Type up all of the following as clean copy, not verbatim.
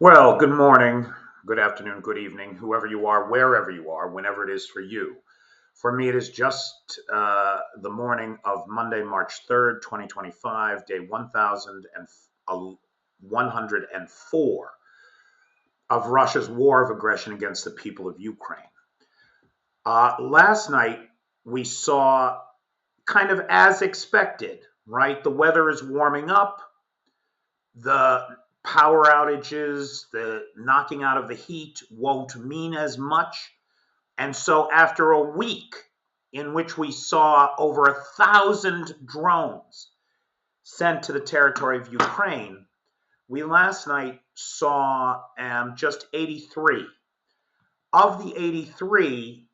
Well, good morning, good afternoon, good evening, whoever you are, wherever you are, whenever it is for you. For me, it is just the morning of Monday, March 3rd, 2025, day 1104 of Russia's war of aggression against the people of Ukraine. Last night, we saw kind of as expected, right? The weather is warming up. The power outages, the knocking out of the heat won't mean as much. And so after a week in which we saw over 1,000 drones sent to the territory of Ukraine, we last night saw just 83. Of the 83,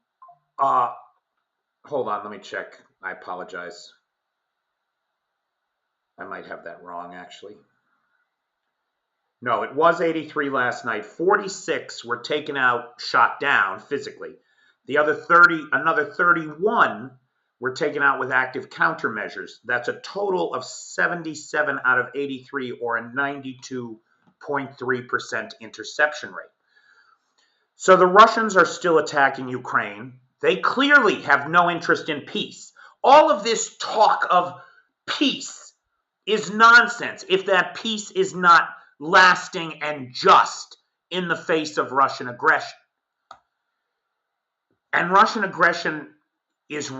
hold on, let me check. I apologize. I might have that wrong, actually. No, it was 83 last night. 46 were taken out, shot down physically. The other 30, another 31 were taken out with active countermeasures. That's a total of 77 out of 83, or a 92.3% interception rate. So the Russians are still attacking Ukraine. They clearly have no interest in peace. All of this talk of peace is nonsense if that peace is not lasting and just in the face of Russian aggression. And Russian aggression is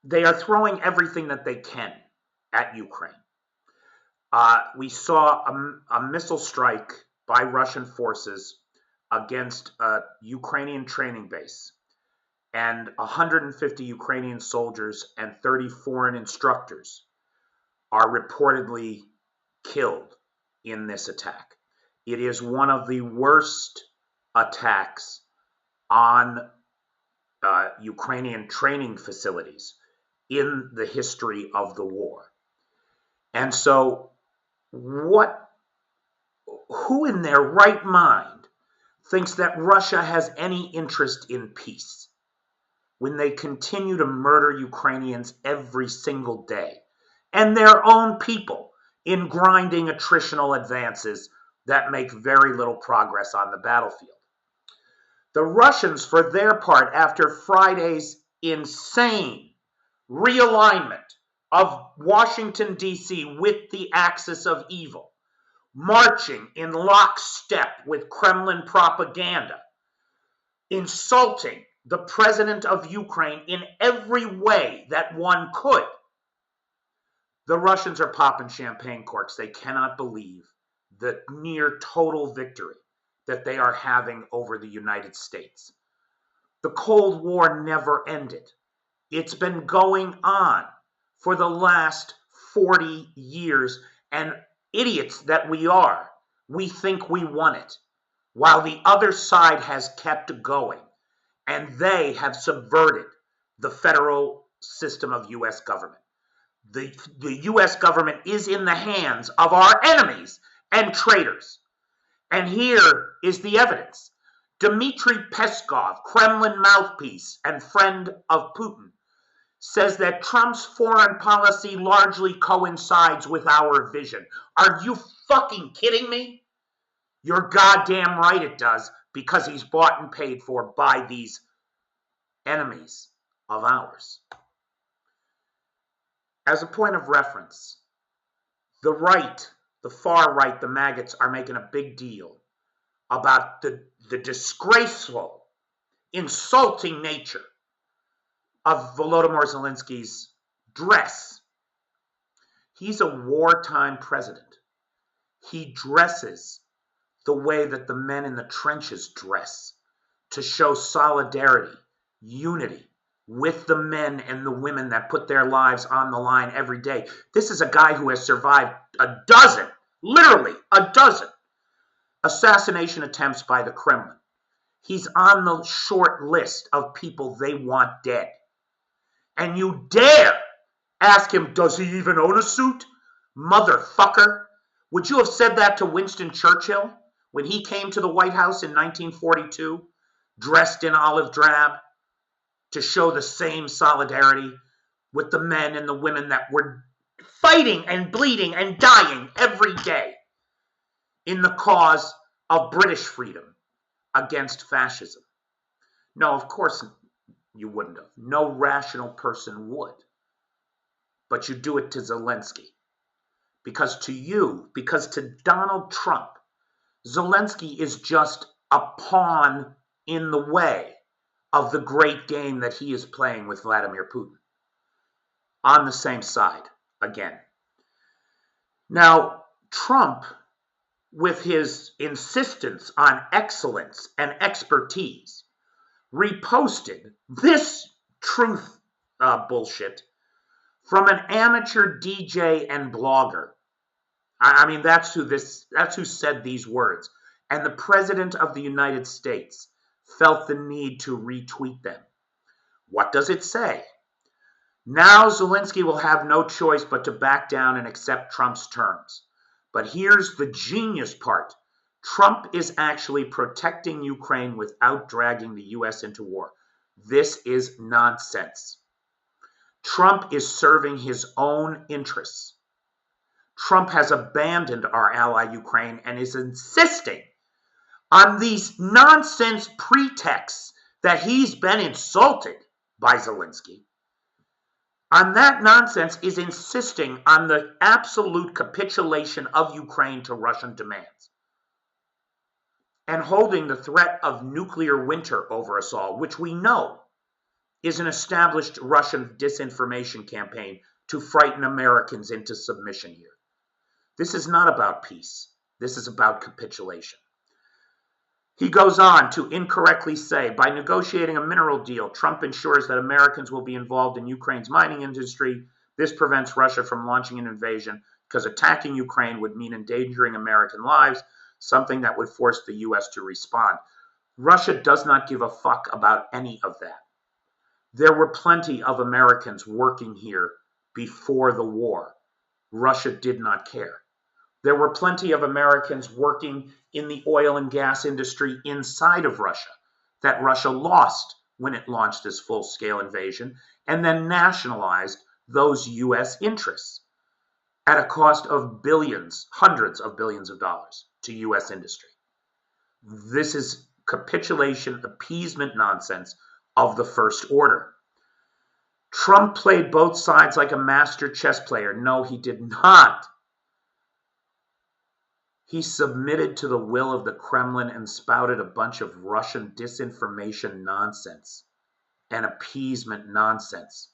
they are throwing everything that they can at Ukraine. We saw a missile strike by Russian forces against a Ukrainian training base, and 150 Ukrainian soldiers and 30 foreign instructors are reportedly killed in this attack. It is one of the worst attacks on Ukrainian training facilities in the history of the war. And so who in their right mind thinks that Russia has any interest in peace when they continue to murder Ukrainians every single day, and their own people in grinding attritional advances that make very little progress on the battlefield? The Russians, for their part, after Friday's insane realignment of Washington, D.C. with the axis of evil, marching in lockstep with Kremlin propaganda, insulting the president of Ukraine in every way that one could, the Russians are popping champagne corks. They cannot believe the near total victory that they are having over the United States. The Cold War never ended. It's been going on for the last 40 years, and idiots that we are, we think we won it, while the other side has kept going, and they have subverted the federal system of U.S. government. The U.S. government is in the hands of our enemies and traitors. And here is the evidence. Dmitry Peskov, Kremlin mouthpiece and friend of Putin, says that Trump's foreign policy largely coincides with our vision. Are you fucking kidding me? You're goddamn right it does, because he's bought and paid for by these enemies of ours. As a point of reference, the right, the far right, the maggots, are making a big deal about the disgraceful, insulting nature of Volodymyr Zelensky's dress. He's a wartime president. He dresses the way that the men in the trenches dress, to show solidarity, unity with the men and the women that put their lives on the line every day. This is a guy who has survived literally a dozen assassination attempts by the Kremlin. He's on the short list of people they want dead. And you dare ask him, does he even own a suit? Motherfucker. Would you have said that to Winston Churchill when he came to the White House in 1942, dressed in olive drab, to show the same solidarity with the men and the women that were fighting and bleeding and dying every day? in the cause of British freedom against fascism? No, of course you wouldn't have. No rational person would. But you do it to Zelensky. Because to Donald Trump, Zelensky is just a pawn in the way of the great game that he is playing with Vladimir Putin. On the same side, again. Now, Trump, with his insistence on excellence and expertise, reposted this truth bullshit from an amateur DJ and blogger. I mean, that's who said these words. And the President of the United States felt the need to retweet them. What does it say? Now Zelensky will have no choice but to back down and accept Trump's terms. But here's the genius part. Trump is actually protecting Ukraine without dragging the U.S. into war. This is nonsense. Trump is serving his own interests. Trump has abandoned our ally Ukraine and is insisting on these nonsense pretexts that he's been insulted by Zelensky. On that nonsense is insisting on the absolute capitulation of Ukraine to Russian demands and holding the threat of nuclear winter over us all, which we know is an established Russian disinformation campaign to frighten Americans into submission here. This is not about peace. This is about capitulation. He goes on to incorrectly say, by negotiating a mineral deal, Trump ensures that Americans will be involved in Ukraine's mining industry. This prevents Russia from launching an invasion because attacking Ukraine would mean endangering American lives, something that would force the U.S. to respond. Russia does not give a fuck about any of that. There were plenty of Americans working here before the war. Russia did not care. There were plenty of Americans working in the oil and gas industry inside of Russia that Russia lost when it launched this full-scale invasion and then nationalized those U.S. interests at a cost of billions, hundreds of billions of dollars to U.S. industry. This is capitulation, appeasement nonsense of the first order. Trump played both sides like a master chess player. No, he did not. He submitted to the will of the Kremlin and spouted a bunch of Russian disinformation nonsense and appeasement nonsense.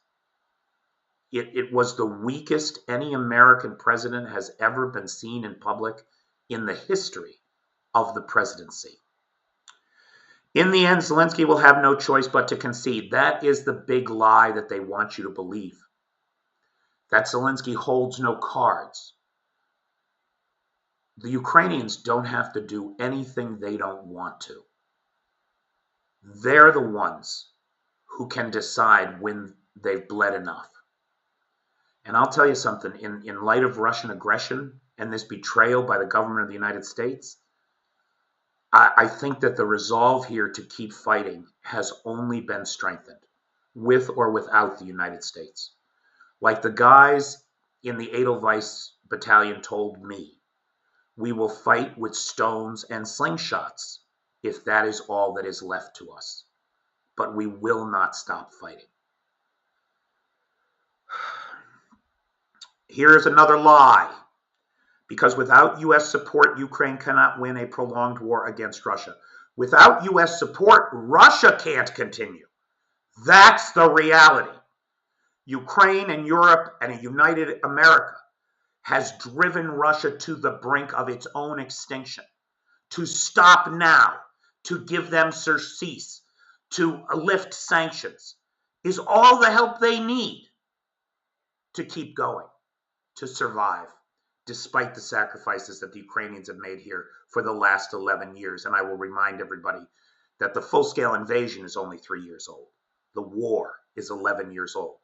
It was the weakest any American president has ever been seen in public in the history of the presidency. In the end, Zelensky will have no choice but to concede. That is the big lie that they want you to believe. That Zelensky holds no cards. The Ukrainians don't have to do anything they don't want to. They're the ones who can decide when they've bled enough. And I'll tell you something, in light of Russian aggression and this betrayal by the government of the United States, I think that the resolve here to keep fighting has only been strengthened, with or without the United States. Like the guys in the Edelweiss battalion told me, we will fight with stones and slingshots if that is all that is left to us. But we will not stop fighting. Here is another lie. Because without U.S. support, Ukraine cannot win a prolonged war against Russia. Without U.S. support, Russia can't continue. That's the reality. Ukraine and Europe and a united America has driven Russia to the brink of its own extinction. To stop now, to give them surcease, to lift sanctions, is all the help they need to keep going, to survive, despite the sacrifices that the Ukrainians have made here for the last 11 years. And I will remind everybody that the full-scale invasion is only 3 years old. The war is 11 years old.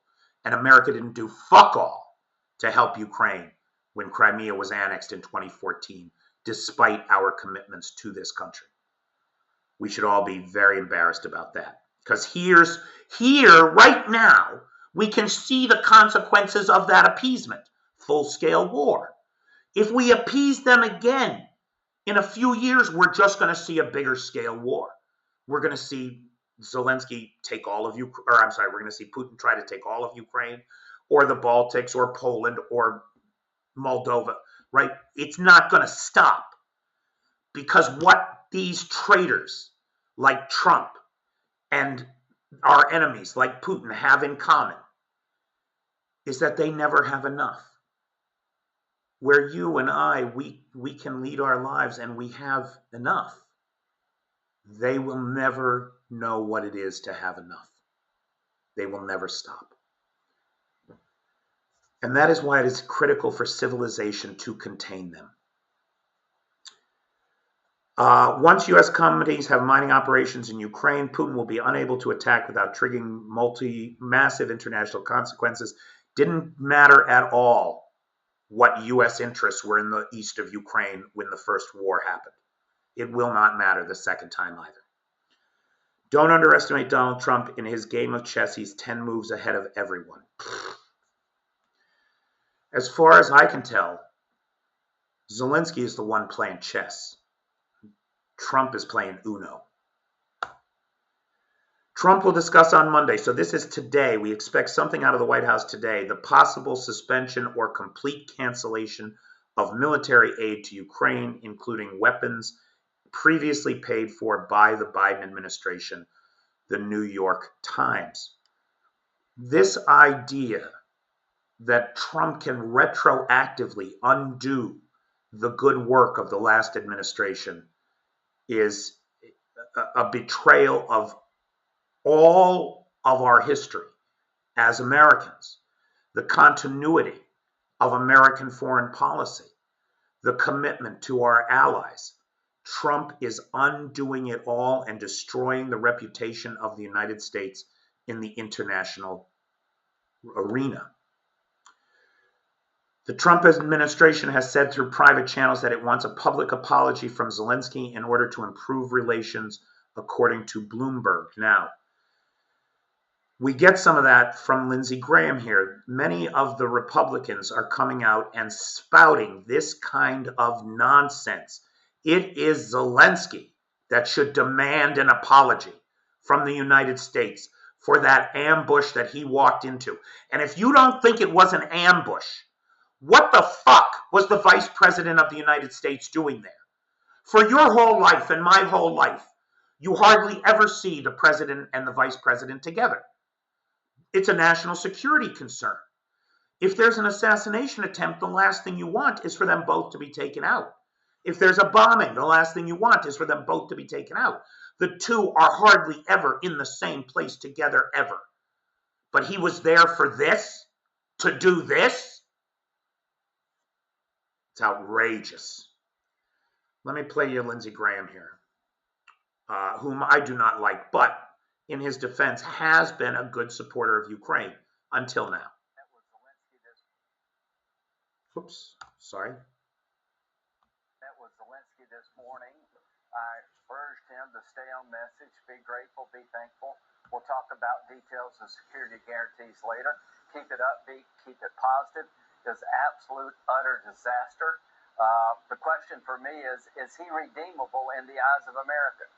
And America didn't do fuck all to help Ukraine when Crimea was annexed in 2014, despite our commitments to this country. We should all be very embarrassed about that. Because here, right now, we can see the consequences of that appeasement. Full-scale war. If we appease them again, In a few years, we're just going to see a bigger scale war. We're going to see Zelensky take all of Ukraine, or I'm sorry, we're going to see Putin try to take all of Ukraine, or the Baltics, or Poland, or Moldova, right? It's not going to stop, because what these traitors like Trump and our enemies like Putin have in common is that they never have enough. Where you and I, we can lead our lives and we have enough, they will never know what it is to have enough. They will never stop. And that is why it is critical for civilization to contain them. Once U.S. companies have mining operations in Ukraine, Putin will be unable to attack without triggering massive international consequences. Didn't matter at all what U.S. interests were in the east of Ukraine when the first war happened. It will not matter the second time either. Don't underestimate Donald Trump. In his game of chess, he's 10 moves ahead of everyone. As far as I can tell, Zelensky is the one playing chess. Trump is playing Uno. Trump will discuss on Monday, so this is today. We expect something out of the White House today, the possible suspension or complete cancellation of military aid to Ukraine, including weapons previously paid for by the Biden administration, the New York Times. This idea that Trump can retroactively undo the good work of the last administration is a betrayal of all of our history as Americans, the continuity of American foreign policy, the commitment to our allies. Trump is undoing it all and destroying the reputation of the United States in the international arena. The Trump administration has said through private channels that it wants a public apology from Zelensky in order to improve relations, according to Bloomberg. Now, we get some of that from Lindsey Graham here. Many of the Republicans are coming out and spouting this kind of nonsense. It is Zelensky that should demand an apology from the United States for that ambush that he walked into. And if you don't think it was an ambush, what the fuck was the Vice President of the United States doing there? For your whole life and my whole life, you hardly ever see the President and the Vice President together. It's a national security concern. If there's an assassination attempt, the last thing you want is for them both to be taken out. If there's a bombing, the last thing you want is for them both to be taken out. The two are hardly ever in the same place together, ever. But he was there for this? To do this? It's outrageous. Let me play you Lindsey Graham here, whom I do not like, but in his defense has been a good supporter of Ukraine until now. Oops, sorry. Met with Zelensky this morning. I urged him to stay on message, be grateful, be thankful. We'll talk about details of security guarantees later. Keep it upbeat, keep it positive. It's absolute, utter disaster. The question for me is he redeemable in the eyes of Americans?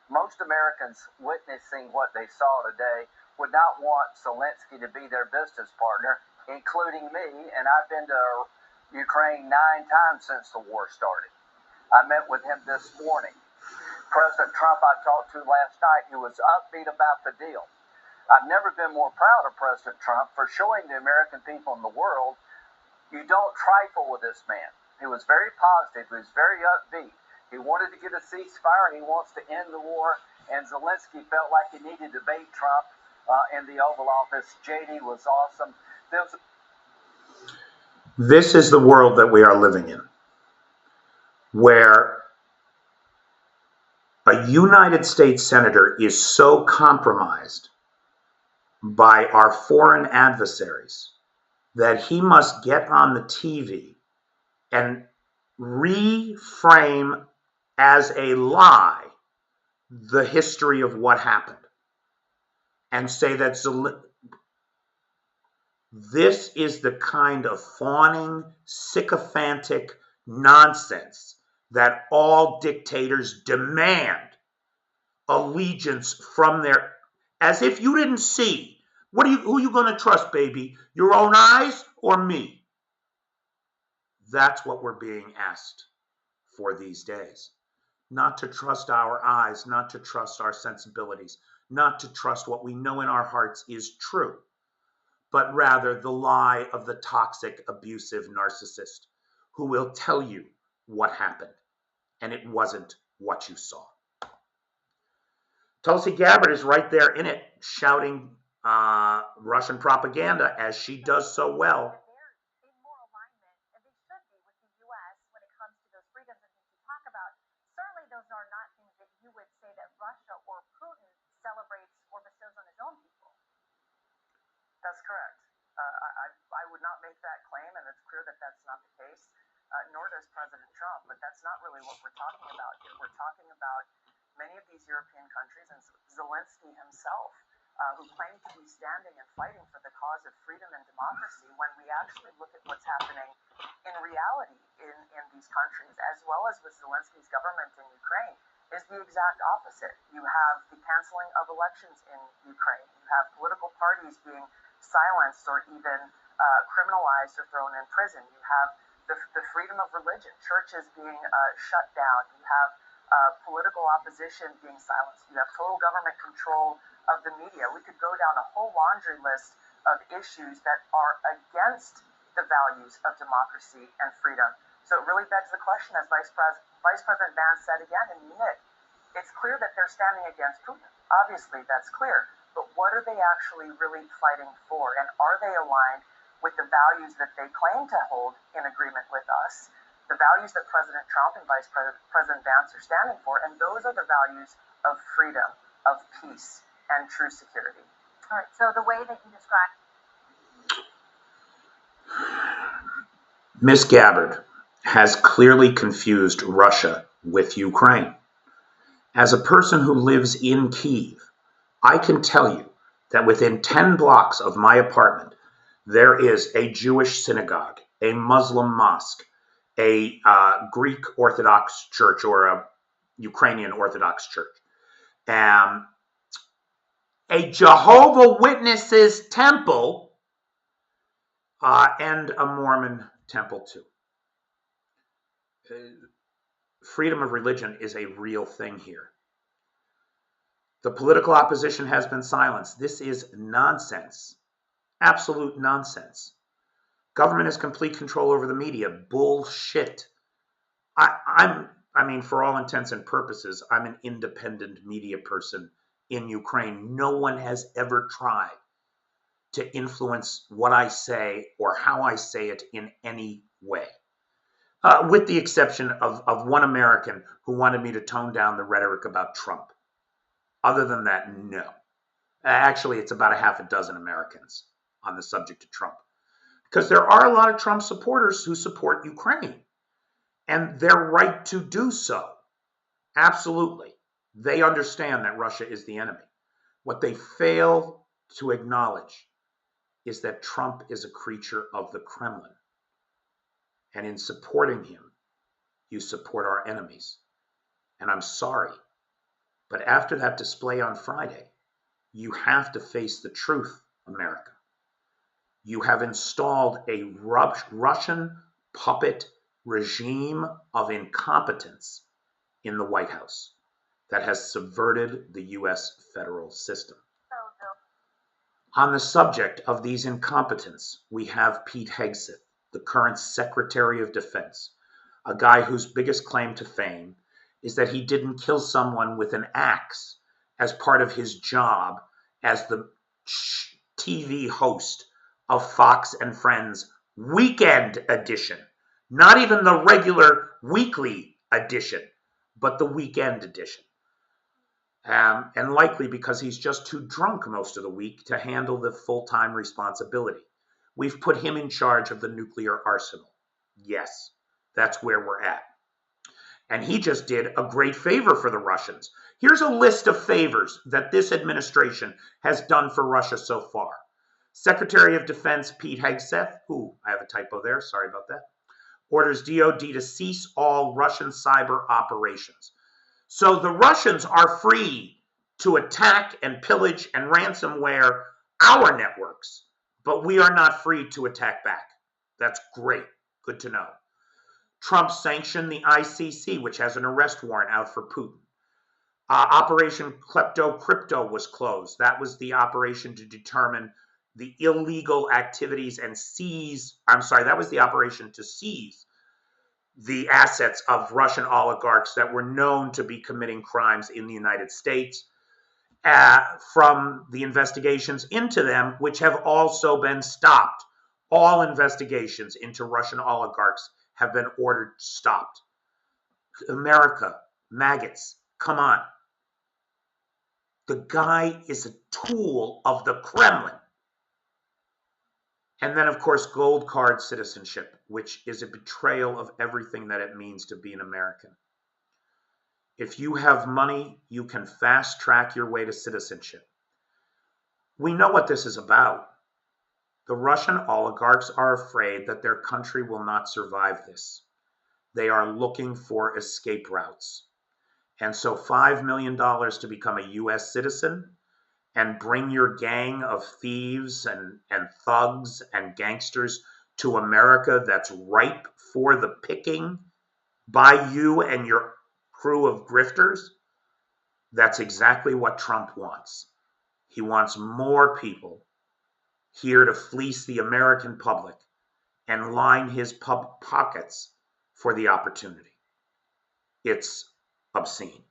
Most Americans witnessing what they saw today would not want Zelensky to be their business partner, including me, and I've been to Ukraine 9 times since the war started. I met with him this morning. President Trump I talked to last night, he was upbeat about the deal. I've never been more proud of President Trump for showing the American people in the world you don't trifle with this man. He was very positive. He was very upbeat. He wanted to get a ceasefire. He wants to end the war. And Zelensky felt like he needed to bait Trump in the Oval Office. JD was awesome. This is the world that we are living in, where a United States senator is so compromised by our foreign adversaries that he must get on the TV and reframe as a lie the history of what happened and say that this is the kind of fawning, sycophantic nonsense that all dictators demand allegiance from their, as if you didn't see. Who are you going to trust, baby? Your own eyes or me? That's what we're being asked for these days. Not to trust our eyes, not to trust our sensibilities, not to trust what we know in our hearts is true, but rather the lie of the toxic, abusive narcissist who will tell you what happened, and it wasn't what you saw. Tulsi Gabbard is right there in it, shouting Russian propaganda as she does so well. They're in more alignment, and they should be, with the U.S. when it comes to those freedoms and things you talk about. Certainly, those are not things that you would say that Russia or Putin celebrates or bestows on his own people. That's correct. I would not make that claim, and it's clear that that's not the case, nor does President Trump. But that's not really what we're talking about here. We're talking about many of these European countries and Zelensky himself, who claim to be standing and fighting for the cause of freedom and democracy, when we actually look at what's happening in reality in these countries, as well as with Zelensky's government in Ukraine, is the exact opposite. You have the canceling of elections in Ukraine. You have political parties being silenced or even criminalized or thrown in prison. You have the freedom of religion, churches being shut down. You have political opposition being silenced. You have total government control of the media. We could go down a whole laundry list of issues that are against the values of democracy and freedom. So it really begs the question, as Vice President Vance said again in Munich, it's clear that they're standing against Putin. Obviously, that's clear. But what are they actually really fighting for? And are they aligned with the values that they claim to hold in agreement with us? The values that President Trump and Vice President Vance are standing for, and those are the values of freedom, of peace, and true security. All right, so the way that you describe... Ms. Gabbard has clearly confused Russia with Ukraine. As a person who lives in Kyiv, I can tell you that within 10 blocks of my apartment, there is a Jewish synagogue, a Muslim mosque, a Greek Orthodox church or a Ukrainian Orthodox church, a Jehovah's Witnesses temple, and a Mormon temple too. Freedom of religion is a real thing here. The political opposition has been silenced. This is nonsense. Absolute nonsense. Government has complete control over the media. Bullshit. I mean, for all intents and purposes, I'm an independent media person in Ukraine. No one has ever tried to influence what I say or how I say it in any way. With the exception of one American who wanted me to tone down the rhetoric about Trump. Other than that, no. Actually, it's about a half a dozen Americans on the subject of Trump. Because there are a lot of Trump supporters who support Ukraine. And they're right to do so. Absolutely. They understand that Russia is the enemy. What they fail to acknowledge is that Trump is a creature of the Kremlin. And in supporting him, you support our enemies. And I'm sorry, but after that display on Friday, you have to face the truth, America. You have installed a Russian puppet regime of incompetence in the White House that has subverted the U.S. federal system. On the subject of these incompetents, we have Pete Hegseth, the current Secretary of Defense, a guy whose biggest claim to fame is that he didn't kill someone with an axe as part of his job as the TV host of Fox and Friends Weekend Edition. Not even the regular weekly edition, but the weekend edition. And likely because he's just too drunk most of the week to handle the full-time responsibility. We've put him in charge of the nuclear arsenal. Yes, that's where we're at. And he just did a great favor for the Russians. Here's a list of favors that this administration has done for Russia so far. Secretary of Defense Pete Hegseth, I have a typo there, sorry about that, orders DoD to cease all Russian cyber operations. So the Russians are free to attack and pillage and ransomware our networks, but we are not free to attack back. That's great. Good to know. Trump sanctioned the ICC, which has an arrest warrant out for Putin. Operation Klepto Crypto was closed. That was the operation to determine the illegal activities and that was the operation to seize the assets of Russian oligarchs that were known to be committing crimes in the United States, from the investigations into them, which have also been stopped. All investigations into Russian oligarchs have been ordered stopped. America, maggots, come on. The guy is a tool of the Kremlin. And then, of course, gold card citizenship, which is a betrayal of everything that it means to be an American. If you have money, you can fast track your way to citizenship. We know what this is about. The Russian oligarchs are afraid that their country will not survive this. They are looking for escape routes. And so $5 million to become a U.S. citizen and bring your gang of thieves and thugs and gangsters to America that's ripe for the picking by you and your crew of grifters, that's exactly what Trump wants. He wants more people here to fleece the American public and line his pockets for the opportunity. It's obscene.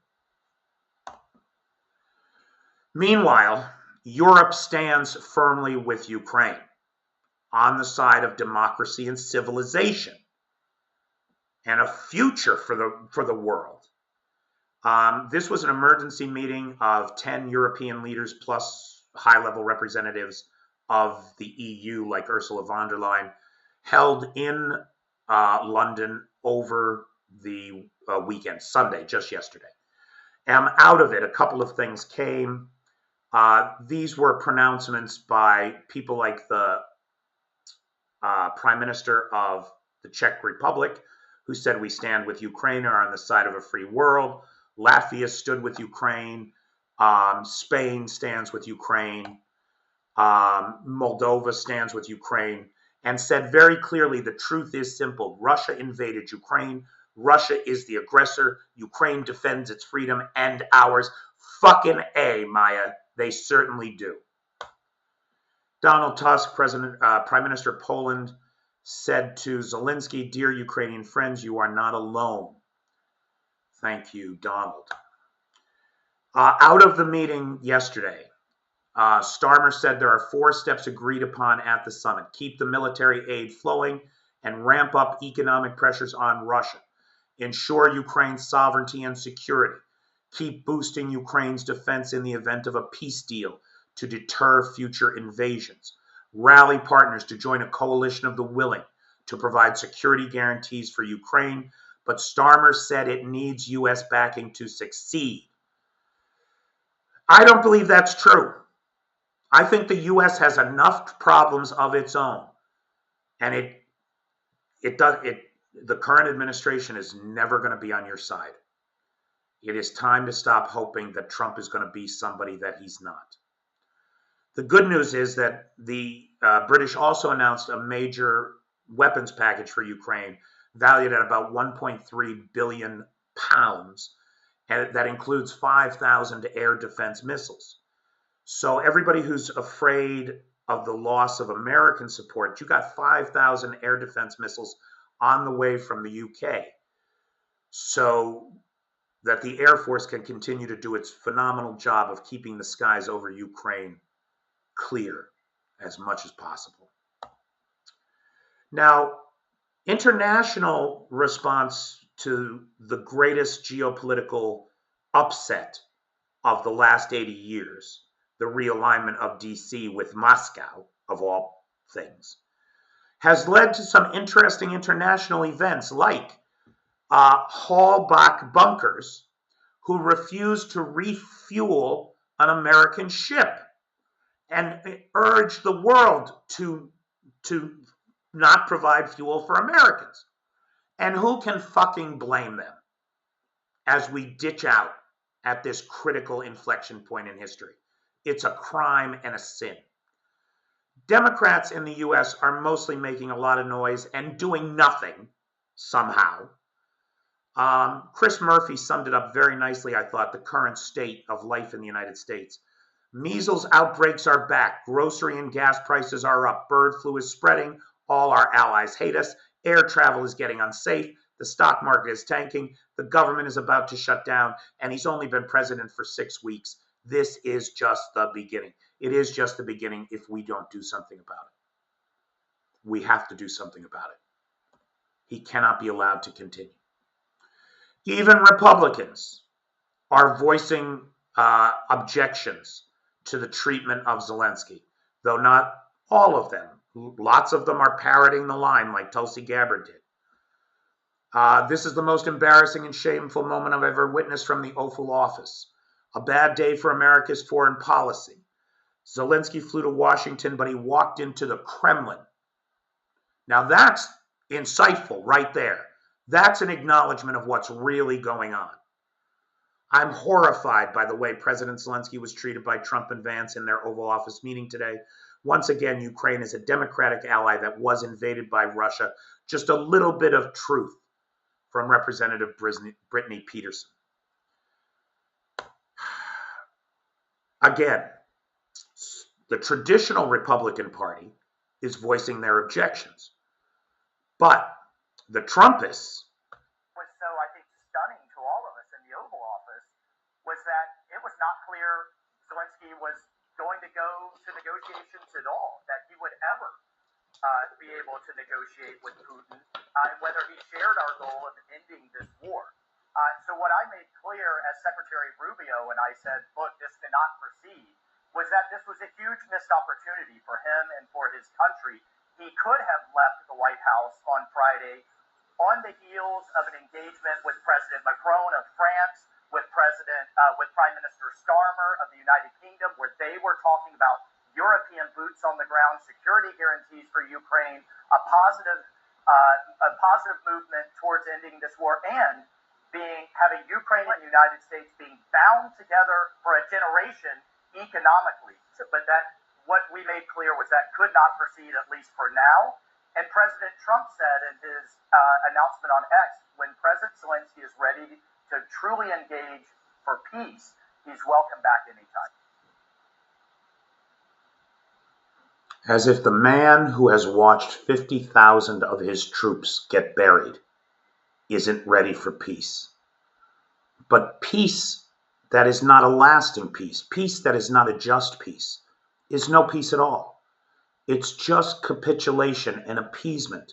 Meanwhile, Europe stands firmly with Ukraine on the side of democracy and civilization and a future for the world. This was an emergency meeting of 10 European leaders plus high-level representatives of the EU, like Ursula von der Leyen, held in London over the weekend, Sunday, just yesterday. Out of it, a couple of things came. These were pronouncements by people like the Prime Minister of the Czech Republic, who said, "We stand with Ukraine, are on the side of a free world." Latvia stood with Ukraine. Spain stands with Ukraine. Moldova stands with Ukraine, and said very clearly, the truth is simple. Russia invaded Ukraine. Russia is the aggressor. Ukraine defends its freedom and ours. Fucking A, Maya. They certainly do. Donald Tusk, Prime Minister of Poland, said to Zelensky, "Dear Ukrainian friends, you are not alone." Thank you, Donald. Out of the meeting yesterday, Starmer said there are 4 steps agreed upon at the summit. Keep the military aid flowing and ramp up economic pressures on Russia. Ensure Ukraine's sovereignty and security. Keep boosting Ukraine's defense in the event of a peace deal to deter future invasions. Rally partners to join a coalition of the willing to provide security guarantees for Ukraine, but Starmer said it needs U.S. backing to succeed. I don't believe that's true. I think the U.S. has enough problems of its own, and the current administration is never going to be on your side. It is time to stop hoping that Trump is going to be somebody that he's not. The good news is that the British also announced a major weapons package for Ukraine, valued at about 1.3 billion pounds, and that includes 5,000 air defense missiles. So everybody who's afraid of the loss of American support, you got 5,000 air defense missiles on the way from the UK, so that the Air Force can continue to do its phenomenal job of keeping the skies over Ukraine clear as much as possible. Now, international response to the greatest geopolitical upset of the last 80 years, the realignment of DC with Moscow, of all things, has led to some interesting international events like Hallback bunkers who refused to refuel an American ship and urged the world to not provide fuel for Americans. And who can fucking blame them as we ditch out at this critical inflection point in history? It's a crime and a sin. Democrats in the US are mostly making a lot of noise and doing nothing somehow. Chris Murphy summed it up very nicely, I thought, the current state of life in the United States. Measles outbreaks are back. Grocery and gas prices are up. Bird flu is spreading. All our allies hate us. Air travel is getting unsafe. The stock market is tanking. The government is about to shut down. And he's only been president for 6 weeks. This is just the beginning. It is just the beginning if we don't do something about it. We have to do something about it. He cannot be allowed to continue. Even Republicans are voicing objections to the treatment of Zelensky, though not all of them. Lots of them are parroting the line like Tulsi Gabbard did. This is the most embarrassing and shameful moment I've ever witnessed from the Oval Office. A bad day for America's foreign policy. Zelensky flew to Washington, but he walked into the Kremlin. Now that's insightful right there. That's an acknowledgement of what's really going on. I'm horrified by the way President Zelensky was treated by Trump and Vance in their Oval Office meeting today. Once again, Ukraine is a democratic ally that was invaded by Russia. Just a little bit of truth from Representative Brittany Peterson. Again, the traditional Republican Party is voicing their objections. But the Trumpists was so, I think, stunning to all of us in the Oval Office was that it was not clear Zelensky was going to go to negotiations at all, that he would ever be able to negotiate with Putin, and whether he shared our goal of ending this war. So what I made clear as Secretary Rubio, and I said, look, this cannot proceed, was that this was a huge missed opportunity for him and for his country. He could have left the White House on Friday on the heels of an engagement with President Macron of France, with Prime Minister Starmer of the United Kingdom, where they were talking about European boots on the ground, security guarantees for Ukraine, a positive movement towards ending this war, and having Ukraine and the United States being bound together for a generation economically. But what we made clear was that could not proceed, at least for now. And President Trump said in his announcement on X, when President Zelensky is ready to truly engage for peace, he's welcome back anytime. As if the man who has watched 50,000 of his troops get buried isn't ready for peace. But peace that is not a lasting peace, peace that is not a just peace, is no peace at all. It's just capitulation and appeasement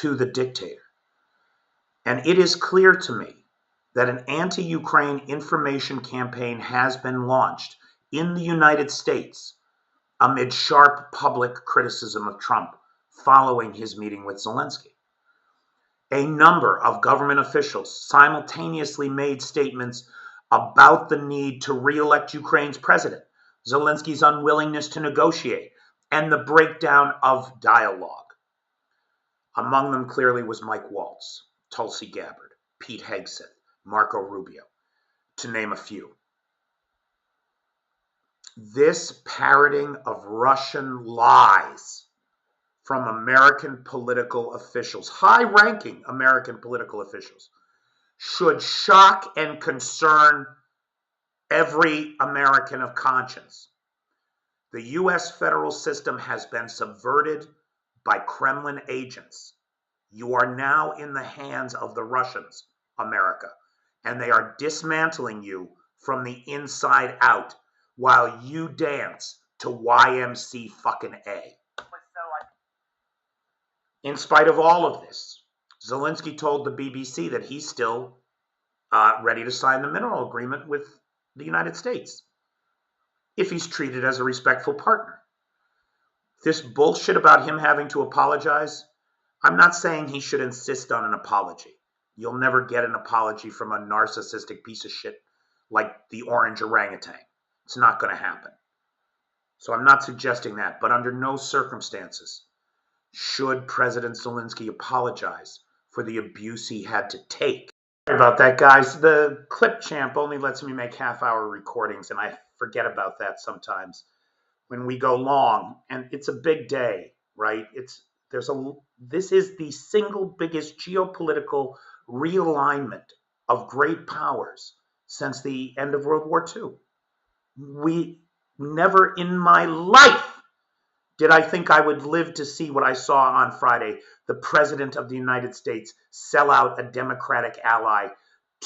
to the dictator. And it is clear to me that an anti-Ukraine information campaign has been launched in the United States amid sharp public criticism of Trump following his meeting with Zelensky. A number of government officials simultaneously made statements about the need to re-elect Ukraine's president, Zelensky's unwillingness to negotiate, and the breakdown of dialogue. Among them clearly was Mike Waltz, Tulsi Gabbard, Pete Hegseth, Marco Rubio, to name a few. This parroting of Russian lies from American political officials, high-ranking American political officials, should shock and concern every American of conscience. The U.S. federal system has been subverted by Kremlin agents. You are now in the hands of the Russians, America, and they are dismantling you from the inside out while you dance to YMC fucking A. In spite of all of this, Zelensky told the BBC that he's still ready to sign the mineral agreement with the United States if he's treated as a respectful partner. This bullshit about him having to apologize, I'm not saying he should insist on an apology. You'll never get an apology from a narcissistic piece of shit like the orange orangutan. It's not going to happen. So I'm not suggesting that, but under no circumstances should President Zelensky apologize for the abuse he had to take. Sorry about that, guys. The Clip Champ only lets me make half-hour recordings, and I forget about that sometimes when we go long. And it's a big day, right? This is the single biggest geopolitical realignment of great powers since the end of World War II. We never in my life did I think I would live to see what I saw on Friday, the President of the United States sell out a Democratic ally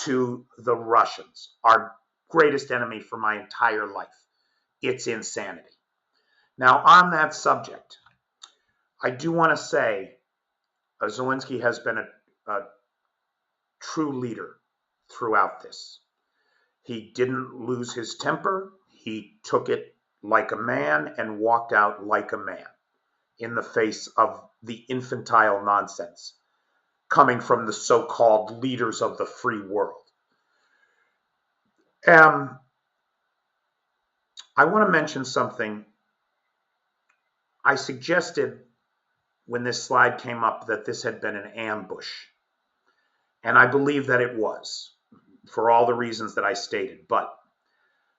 to the Russians, our greatest enemy for my entire life. It's insanity. Now, on that subject, I do want to say Zelensky has been a true leader throughout this. He didn't lose his temper. He took it like a man and walked out like a man in the face of the infantile nonsense coming from the so-called leaders of the free world. I want to mention something. I suggested when this slide came up that this had been an ambush. And I believe that it was, for all the reasons that I stated. But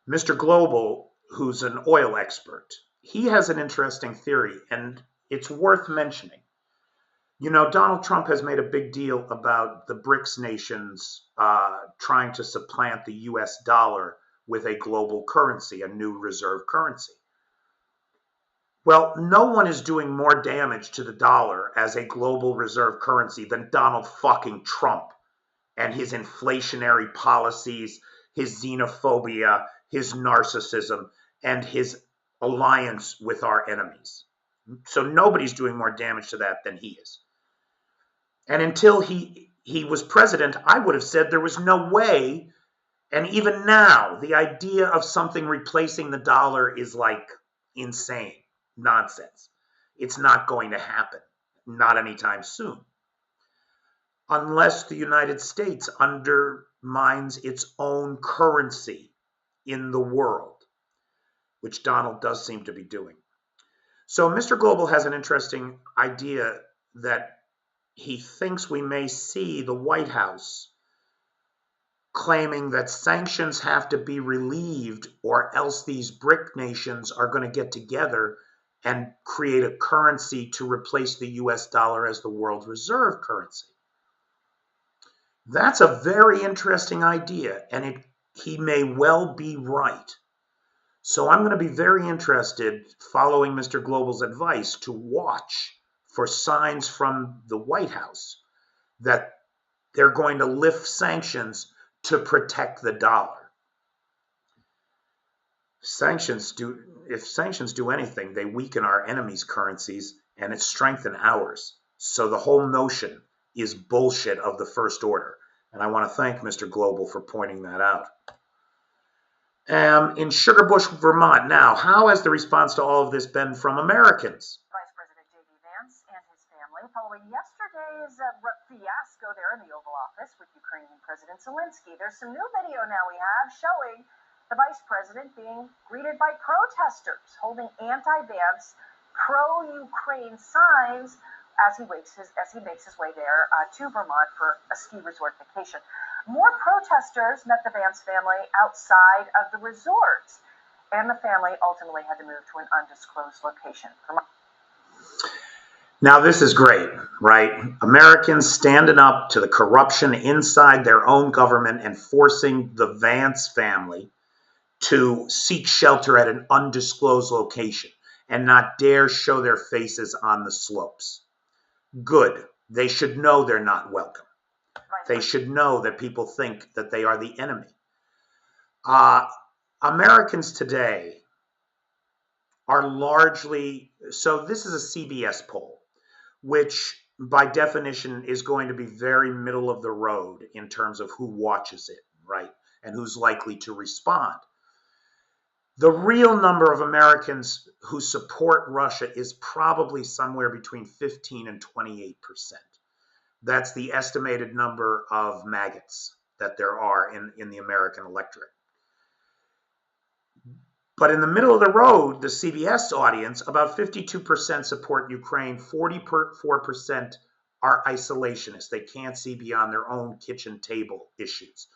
Mr. Global, who's an oil expert, he has an interesting theory, and it's worth mentioning. You know, Donald Trump has made a big deal about the BRICS nations trying to supplant the US dollar with a global currency, a new reserve currency. Well, no one is doing more damage to the dollar as a global reserve currency than Donald fucking Trump and his inflationary policies, his xenophobia, his narcissism, and his alliance with our enemies. So nobody's doing more damage to that than he is. And until he was president, I would have said there was no way. And even now, the idea of something replacing the dollar is like insane nonsense. It's not going to happen, not anytime soon, unless the United States undermines its own currency in the world, which Donald does seem to be doing. So Mr. Global has an interesting idea that he thinks we may see the White House claiming that sanctions have to be relieved or else these BRIC nations are going to get together and create a currency to replace the US dollar as the world reserve currency. That's a very interesting idea, and he may well be right. So I'm going to be very interested, following Mr. Global's advice, to watch for signs from the White House that they're going to lift sanctions to protect the dollar. If sanctions do anything, they weaken our enemies' currencies and it strengthen ours. So the whole notion is bullshit of the first order. And I want to thank Mr. Global for pointing that out. In Sugar Bush, Vermont. Now, how has the response to all of this been from Americans? Vice President J.D. Vance and his family following yesterday's fiasco there in the Oval Office with Ukrainian President Zelensky. There's some new video now we have showing the Vice President being greeted by protesters holding anti-Vance, pro-Ukraine signs as he makes his way there to Vermont for a ski resort vacation. More protesters met the Vance family outside of the resort, and the family ultimately had to move to an undisclosed location. Now, this is great, right? Americans standing up to the corruption inside their own government and forcing the Vance family to seek shelter at an undisclosed location and not dare show their faces on the slopes. Good. They should know they're not welcome. They should know that people think that they are the enemy. Americans today are largely, so this is a CBS poll, which by definition is going to be very middle of the road in terms of who watches it, right? And who's likely to respond. The real number of Americans who support Russia is probably somewhere between 15 and 28%. That's the estimated number of maggots that there are in the American electorate. But in the middle of the road, the CBS audience, about 52% support Ukraine, 44% are isolationists. They can't see beyond their own kitchen table issues.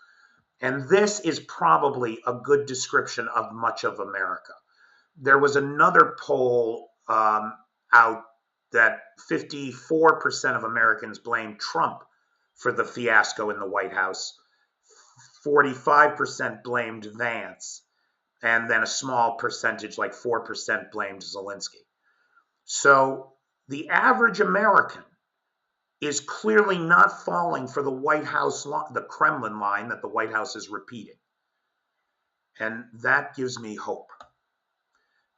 And this is probably a good description of much of America. There was another poll out that 54% of Americans blame Trump for the fiasco in the White House. 45% blamed Vance, and then a small percentage, like 4%, blamed Zelensky. So the average American is clearly not falling for the White House, the Kremlin line that the White House is repeating. And that gives me hope.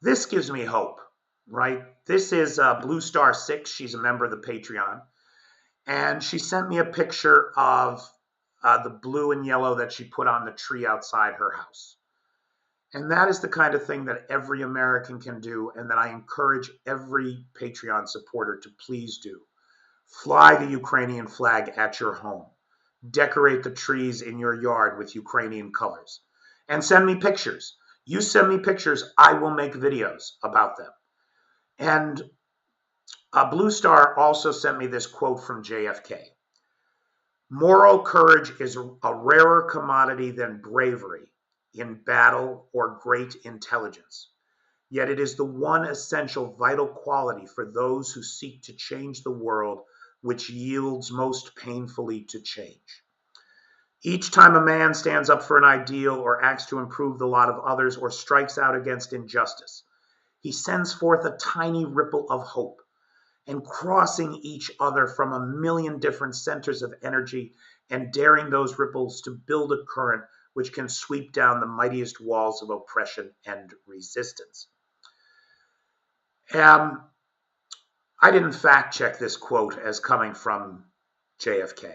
This gives me hope, right? This is Blue Star 6. She's a member of the Patreon. And she sent me a picture of the blue and yellow that she put on the tree outside her house. And that is the kind of thing that every American can do, and that I encourage every Patreon supporter to please do. Fly the Ukrainian flag at your home. Decorate the trees in your yard with Ukrainian colors. And send me pictures. You send me pictures, I will make videos about them. And Blue Star also sent me this quote from JFK. Moral courage is a rarer commodity than bravery in battle or great intelligence. Yet it is the one essential vital quality for those who seek to change the world which yields most painfully to change. Each time a man stands up for an ideal or acts to improve the lot of others or strikes out against injustice, he sends forth a tiny ripple of hope, and crossing each other from a million different centers of energy and daring those ripples to build a current which can sweep down the mightiest walls of oppression and resistance. I didn't fact check this quote as coming from JFK,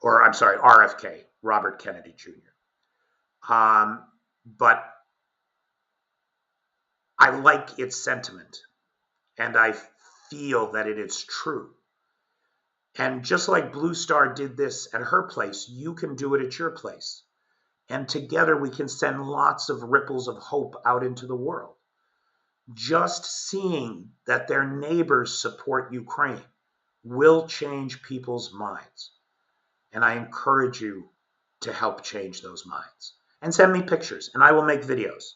or I'm sorry, RFK, Robert Kennedy Jr. But I like its sentiment, and I feel that it is true. And just like Blue Star did this at her place, you can do it at your place. And together we can send lots of ripples of hope out into the world. Just seeing that their neighbors support Ukraine will change people's minds. And I encourage you to help change those minds. And send me pictures, and I will make videos.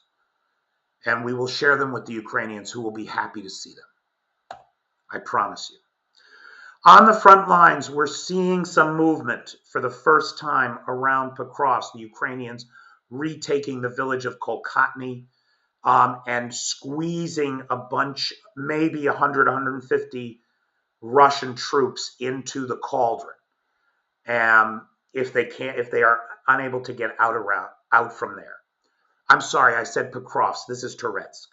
And we will share them with the Ukrainians, who will be happy to see them. I promise you. On the front lines, we're seeing some movement for the first time around Pokrovsk, the Ukrainians retaking the village of Kolkatny, and squeezing a bunch, maybe 100, 150 Russian troops into the cauldron. If they are unable to get out from there. I'm sorry, I said Pokrovsk. This is Toretsk.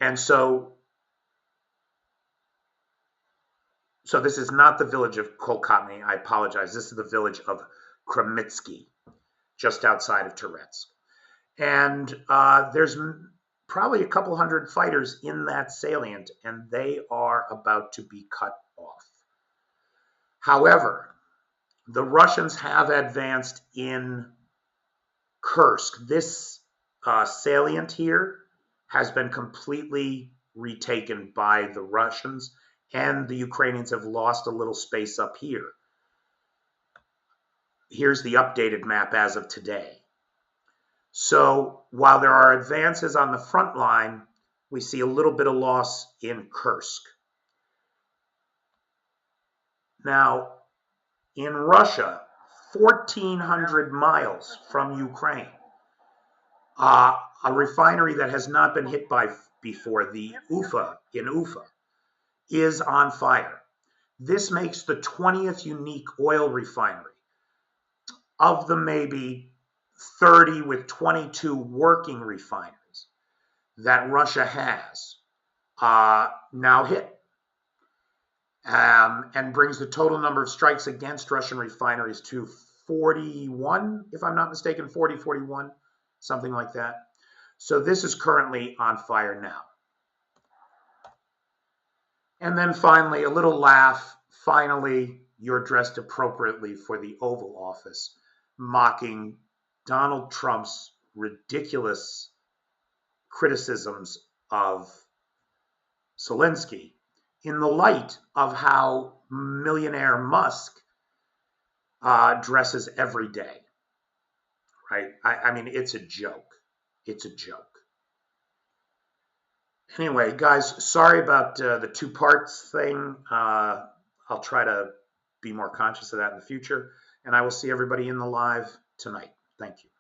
And so this is not the village of Kolkatny. I apologize. This is the village of Kremitsky, just outside of Toretsk. And there's probably a couple hundred fighters in that salient, and they are about to be cut off. However, the Russians have advanced in Kursk. This salient here has been completely retaken by the Russians, and the Ukrainians have lost a little space up here. Here's the updated map as of today. So while there are advances on the front line, we see a little bit of loss in Kursk. Now, in Russia, 1,400 miles from Ukraine, a refinery that has not been hit by before, the Ufa, is on fire. This makes the 20th unique oil refinery of the maybe 30 with 22 working refineries that Russia has now hit, and brings the total number of strikes against Russian refineries to 41, if I'm not mistaken, 41, something like that. So this is currently on fire now. And then finally, a little laugh. Finally, you're dressed appropriately for the Oval Office, mocking Donald Trump's ridiculous criticisms of Zelensky in the light of how millionaire Musk dresses every day, right? I mean, it's a joke. It's a joke. Anyway, guys, sorry about the two parts thing. I'll try to be more conscious of that in the future. And I will see everybody in the live tonight. Thank you.